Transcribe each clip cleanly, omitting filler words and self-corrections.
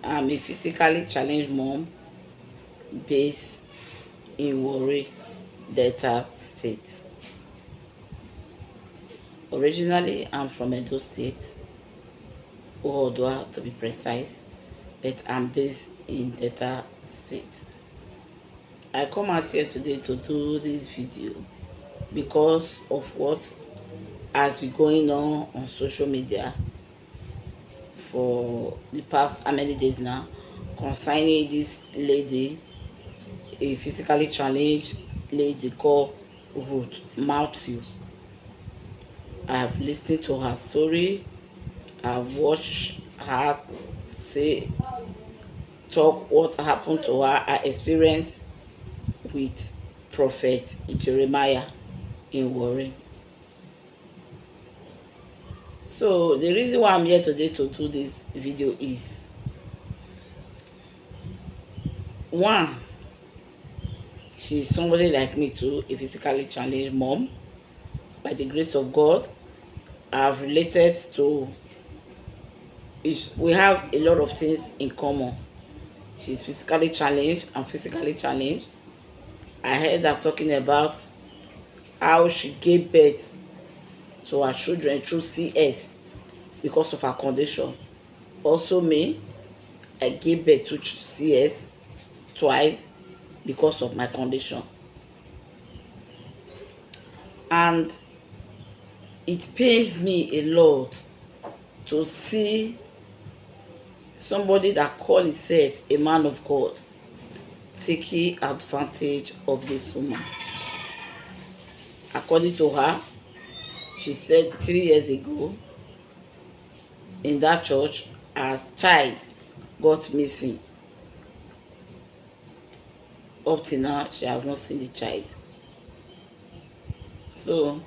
I'm a physically challenged mom based in Warri, Delta State. Originally, I'm from Edo State, Oodua to be precise, but I'm based in Delta State. I come out here today to do this video because of what has been going on social media for the past how many days now concerning this lady, a physically challenged lady called Nawoo. I have listened to her story. I've watched her say talk what happened to her experience with Prophet Jeremiah in Warri. So the reason why I'm here today to do this video is one, she's somebody like me too, a physically challenged mom. By the grace of God, I've related to we have a lot of things in common. She's physically challenged, I'm physically challenged. I heard her talking about how she gave birth to her children through CS because of her condition. Also me, I gave birth to CS twice because of my condition. And it pains me a lot to see somebody that calls himself a man of God taking advantage of this woman. According to her, she said 3 years ago in that church, her child got missing. Up till now, she has not seen the child. So,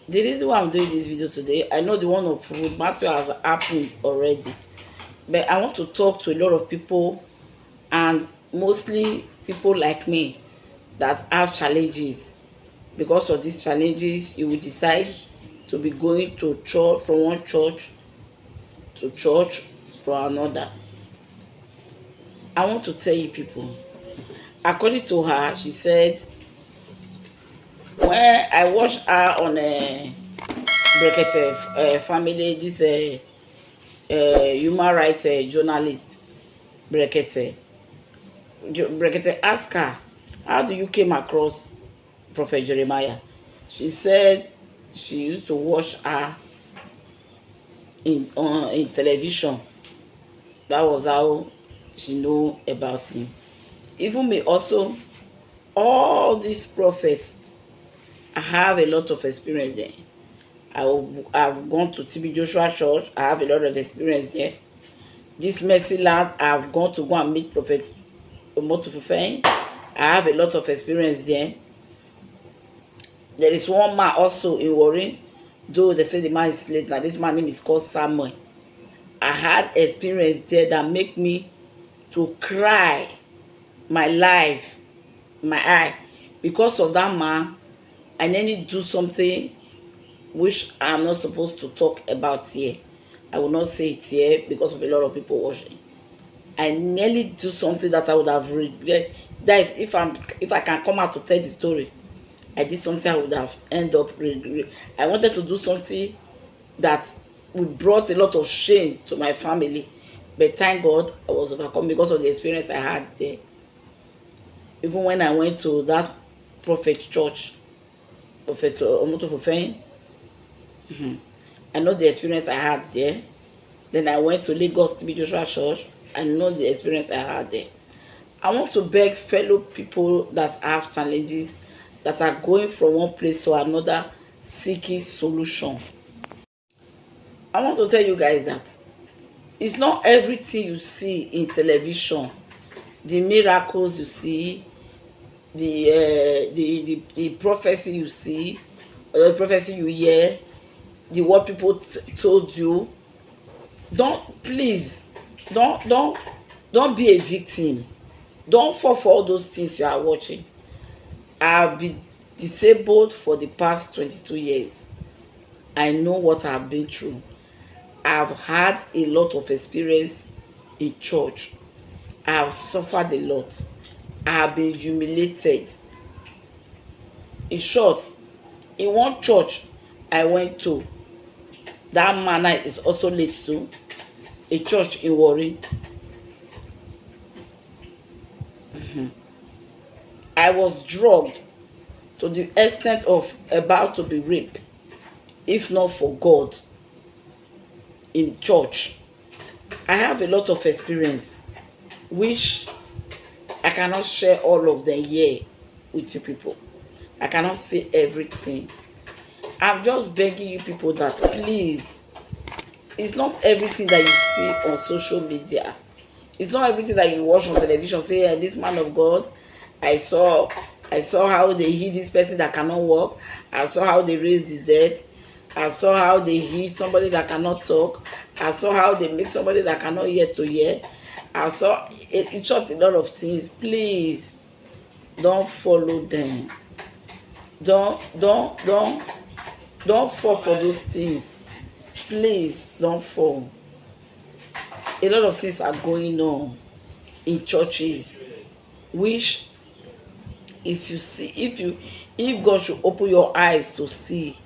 the reason why I'm doing this video today, I know the one of Matthew has happened already, but I want to talk to a lot of people, and mostly people like me that have challenges. Because of these challenges, you will decide to be going to church, from one church to church from another. I want to tell you people, according to her, she said, when I watched her on a family, this human rights journalist, Brekete asked her, how do you came across Prophet Jeremiah? She said she used to watch her in television. That was how she knew about him. Even me also, all these prophets, I have a lot of experience there. I've gone to TB Joshua Church. I have a lot of experience there. This Mercy Land, I've gone to go and meet Prophet Omotufufeyin. I have a lot of experience there. There is one man also in Warri, though they say the man is late. Now this man's name is called Samuel. I had experience there that make me to cry my life, my eye. Because of that man, I nearly do something which I'm not supposed to talk about here. I will not say it here because of a lot of people watching. I nearly do something that I would have regret. That is, if I can come out to tell the story, I did something I would have ended up regret. I wanted to do something that would brought a lot of shame to my family, but thank God I was overcome because of the experience I had there. Even when I went to that prophet church, Prophet Omotufufeyin, I know the experience I had there. Then I went to Lagos to be Joshua Church. I know the experience I had there. I want to beg fellow people that have challenges, that are going from one place to another seeking solution. I want to tell you guys that it's not everything you see in television, the miracles you see, the prophecy you see, or the prophecy you hear, the what people told you. Don't be a victim. Don't fall for all those things you are watching. I've been disabled for the past 22 years. I know what I've been through. I've had a lot of experience in church. I have suffered a lot. I have been humiliated. In short, in one church I went to, that man is also late too, a church in Warri. I was drugged to the extent of about to be raped, if not for God, in church. I have a lot of experience, which I cannot share all of them here with you people. I cannot say everything. I'm just begging you people that please, it's not everything that you see on social media. It's not everything that you watch on television. Say, hey, this man of God, I saw how they heal this person that cannot walk. I saw how they raise the dead. I saw how they heal somebody that cannot talk. I saw how they make somebody that cannot hear to hear. I saw it shot a lot of things. Please don't follow them. Don't fall for those things. Please don't fall. A lot of things are going on in churches, which if you see, if God should open your eyes to see,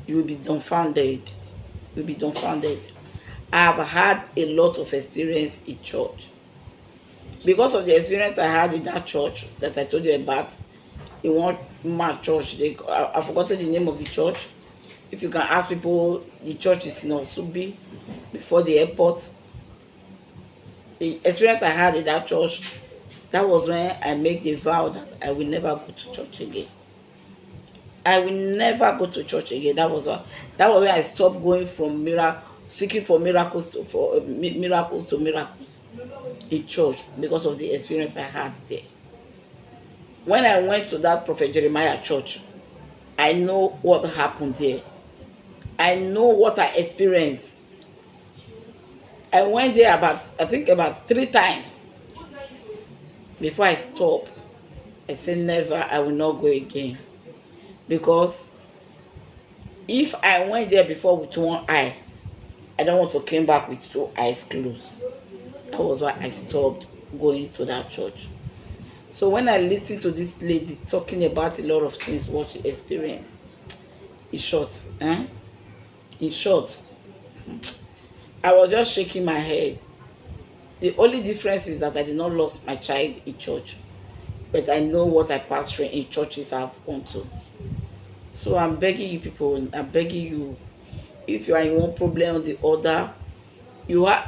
you will be dumbfounded. You'll be dumbfounded. I have had a lot of experience in church. Because of the experience I had in that church that I told you about, in one church, I've forgotten the name of the church. If you can ask people, the church is in Osubi, before the airport. The experience I had in that church, that was when I made the vow that I will never go to church again. I will never go to church again. That was when I stopped going from seeking for miracles to miracles in church, because of the experience I had there. When I went to that Prophet Jeremiah church, I know what happened there. I know what I experienced. I went there I think about 3 times before I stopped. I said never, I will not go again. Because if I went there before with one eye, I don't want to come back with 2 eyes closed. That was why I stopped going to that church. So when I listened to this lady talking about a lot of things, what she experienced, in short, I was just shaking my head. The only difference is that I did not lose my child in church, but I know what I passed through in churches I've gone to. So I'm begging you people, I'm begging you, if you are in one problem or the other,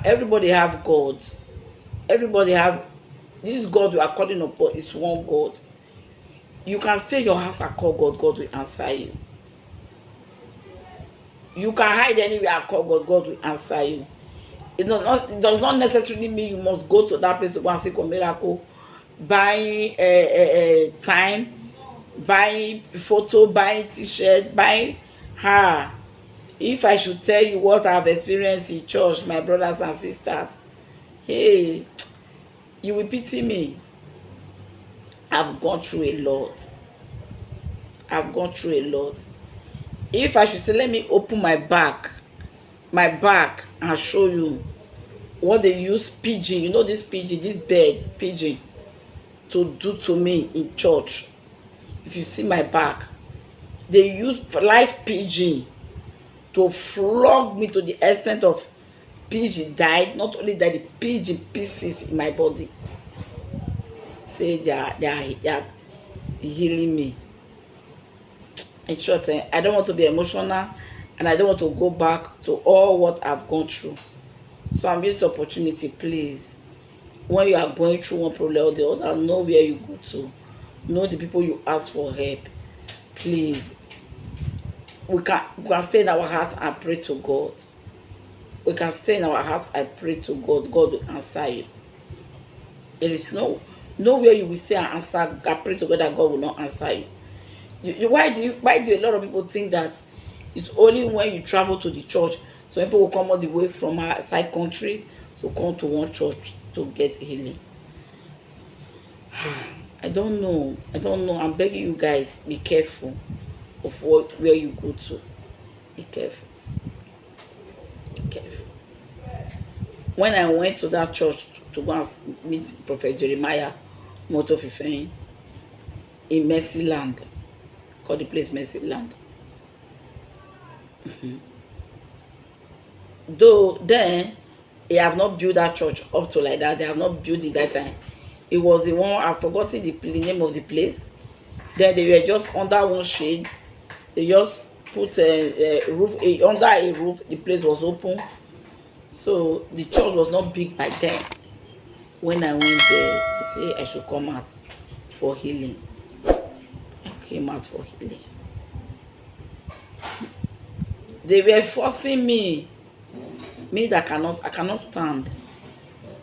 everybody have God. Everybody have this God you are calling upon is one God. You can stay in your house and call God, God will answer you. You can hide anywhere and call God, God will answer you. It does not necessarily mean you must go to that place to go and seek a miracle. Buying time, buying photo, buying t-shirt, buying her. If I should tell you what I've experienced in church, my brothers and sisters, hey, you will pity me. I've gone through a lot. I've gone through a lot. If I should say, let me open my back, and show you what they use pigeon, you know this pigeon, this bird, pigeon, to do to me in church. If you see my back, they use live pigeon to flog me to the extent of pigeon died. Not only that, the pigeon pieces in my body. Say they are healing me. In short, I don't want to be emotional, and I don't want to go back to all what I've gone through. So I'm using this opportunity, please. When you are going through one problem or the other, know where you go to. Know the people you ask for help. Please. We can stay in our house and pray to God. We can stay in our house and pray to God. God will answer you. There is nowhere you will stay and answer. I pray to God that God will not answer you. Why do a lot of people think that it's only when you travel to the church, so people will come all the way from outside country to come to one church to get healing? I don't know. I'm begging you guys, be careful of where you go to. Be careful. Be careful. When I went to that church to go and meet Prophet Jeremiah Motofifeyin in Mercy Land, called the place Mercy Land. Though then they have not built that church up to like that. They have not built it that time. It was the one, I've forgotten the name of the place. Then they were just under one shade. They just put a roof under a roof. The place was open. So the church was not big by then. When I went there, they say I should come out for healing. I came out for healing. They were forcing me that I cannot stand.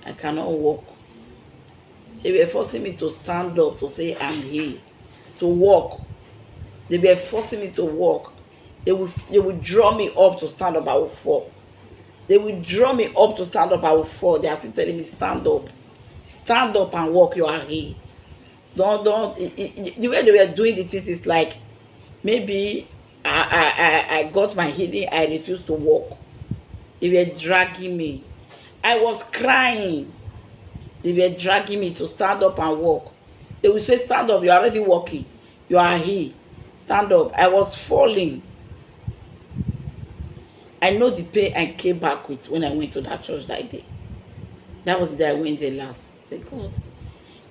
I cannot walk. They were forcing me to stand up, to say I'm here, to walk. They were forcing me to walk. They would draw me up to stand up, I would fall. They would draw me up to stand up, I would fall. They are still telling me, stand up. Stand up and walk, you are here. Don't. The way they were doing the things is like, maybe I got my healing, I refused to walk. They were dragging me. I was crying. They were dragging me to stand up and walk. They would say, stand up, you're already walking. You are here. Stand up. I was falling. I know the pain I came back with when I went to that church that day. That was the day I went there last. I said, God,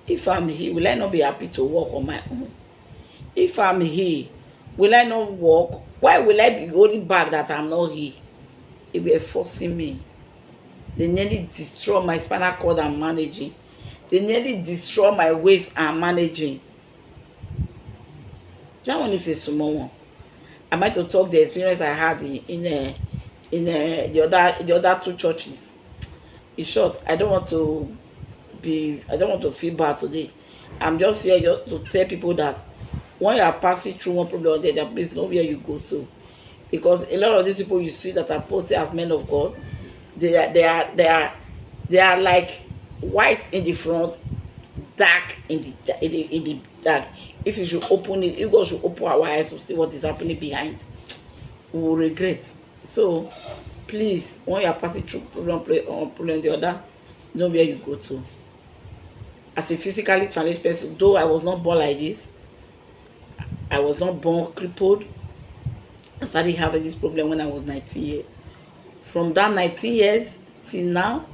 if I'm here, will I not be happy to walk on my own? If I'm here, will I not walk? Why will I be holding back that I'm not here? They were forcing me. They nearly destroy my spinal cord and managing. They nearly destroy my waist and managing. That one is a small one. I might to talk the experience I had in the other two churches. In short, I don't want to feel bad today. I'm just here just to tell people that when you are passing through one problem or the other, please know where you go to. Because a lot of these people you see that are posted as men of God, they are like white in the front, dark in the dark. If you should open it, if God should open our eyes to see what is happening behind, we will regret. So please, when you are passing through problem the other, know where you go to. As a physically challenged person, though I was not born like this, I was not born crippled. I started having this problem when I was 19 years. From that 19 years till now,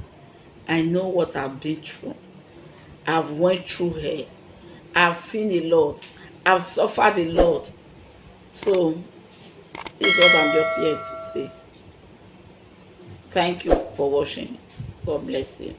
I know what I've been through. I've went through hell. I've seen a lot. I've suffered a lot. So, this is what I'm just here to say. Thank you for watching. God bless you.